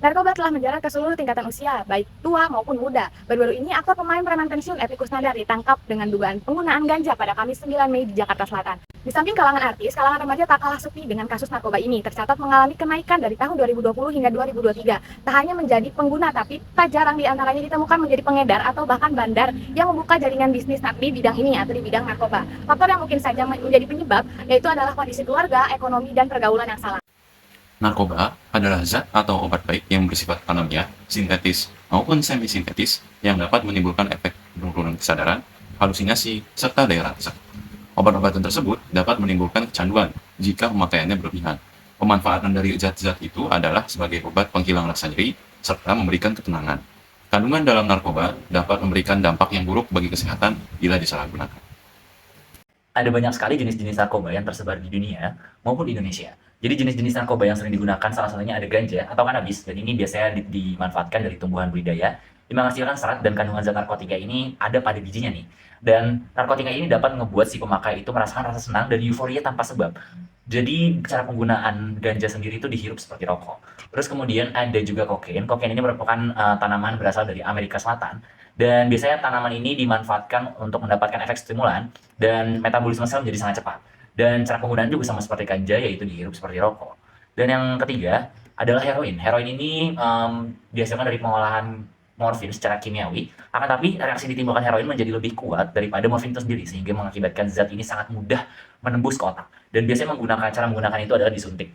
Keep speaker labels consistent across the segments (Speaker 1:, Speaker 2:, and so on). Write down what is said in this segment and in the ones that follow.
Speaker 1: Narkoba telah menjalar ke seluruh tingkatan usia, baik tua maupun muda. Baru-baru ini aktor pemain peranan pensiun Epy Kusnandar ditangkap dengan dugaan penggunaan ganja pada Kamis 9 Mei di Jakarta Selatan. Di samping kalangan artis, kalangan remaja tak kalah sepi dengan kasus narkoba ini, tercatat mengalami kenaikan dari tahun 2020 hingga 2023. Tak hanya menjadi pengguna, tapi tak jarang diantaranya ditemukan menjadi pengedar atau bahkan bandar yang membuka jaringan bisnis di bidang ini atau di bidang narkoba. Faktor yang mungkin saja menjadi penyebab yaitu adalah kondisi keluarga, ekonomi, dan pergaulan yang salah.
Speaker 2: Narkoba adalah zat atau obat baik yang bersifat alamiah, sintetis, maupun semi-sintetis yang dapat menimbulkan efek penurunan kesadaran, halusinasi, serta daya rasa. Obat-obatan tersebut dapat menimbulkan kecanduan jika pemakaiannya berlebihan. Pemanfaatan dari zat-zat itu adalah sebagai obat penghilang rasa nyeri serta memberikan ketenangan. Kandungan dalam narkoba dapat memberikan dampak yang buruk bagi kesehatan bila disalahgunakan.
Speaker 3: Ada banyak sekali jenis-jenis narkoba yang tersebar di dunia maupun di Indonesia. Jadi jenis-jenis narkoba yang sering digunakan salah satunya ada ganja atau kanabis, dan ini biasanya dimanfaatkan dari tumbuhan budidaya yang menghasilkan serat, dan kandungan zat narkotika ini ada pada bijinya nih. Dan narkotika ini dapat membuat si pemakai itu merasakan rasa senang dan euforia tanpa sebab. Jadi cara penggunaan ganja sendiri itu dihirup seperti rokok. Terus kemudian ada juga kokain. Kokain ini merupakan tanaman berasal dari Amerika Selatan. Dan biasanya tanaman ini dimanfaatkan untuk mendapatkan efek stimulan dan metabolisme sel menjadi sangat cepat. Dan cara penggunaan juga sama seperti ganja, yaitu dihirup seperti rokok. Dan yang ketiga adalah heroin. Heroin ini dihasilkan dari pengolahan morfin secara kimiawi, akan tapi reaksi ditimbulkan heroin menjadi lebih kuat daripada morfin itu sendiri, sehingga mengakibatkan zat ini sangat mudah menembus ke otak. Dan biasanya cara menggunakan itu adalah disuntik.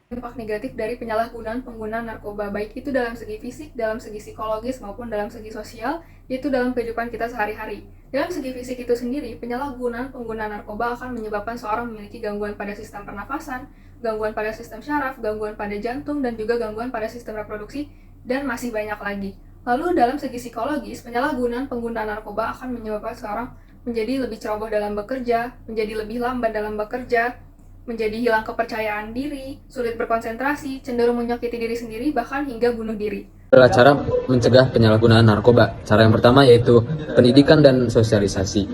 Speaker 4: Dampak negatif dari penyalahgunaan pengguna narkoba, baik itu dalam segi fisik, dalam segi psikologis, maupun dalam segi sosial, yaitu dalam kehidupan kita sehari-hari. Dalam segi fisik itu sendiri, penyalahgunaan pengguna narkoba akan menyebabkan seorang memiliki gangguan pada sistem pernafasan, gangguan pada sistem syaraf, gangguan pada jantung, dan juga gangguan pada sistem reproduksi, dan masih banyak lagi. Lalu dalam segi psikologis, penyalahgunaan pengguna narkoba akan menyebabkan seorang menjadi lebih ceroboh dalam bekerja, menjadi lebih lambat dalam bekerja, menjadi hilang kepercayaan diri, sulit berkonsentrasi, cenderung menyakiti diri sendiri, bahkan hingga bunuh diri.
Speaker 5: Adalah cara mencegah penyalahgunaan narkoba. Cara yang pertama yaitu pendidikan dan sosialisasi.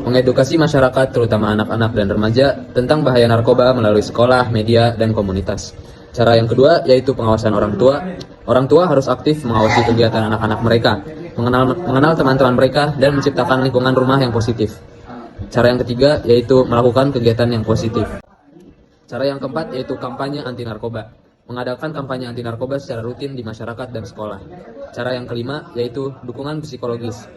Speaker 5: Mengedukasi masyarakat, terutama anak-anak dan remaja, tentang bahaya narkoba melalui sekolah, media, dan komunitas. Cara yang kedua yaitu pengawasan orang tua. Orang tua harus aktif mengawasi kegiatan anak-anak mereka, mengenal teman-teman mereka, dan menciptakan lingkungan rumah yang positif. Cara yang ketiga yaitu melakukan kegiatan yang positif. Cara yang keempat yaitu kampanye anti narkoba. Mengadakan kampanye anti narkoba secara rutin di masyarakat dan sekolah. Cara yang kelima yaitu dukungan psikologis.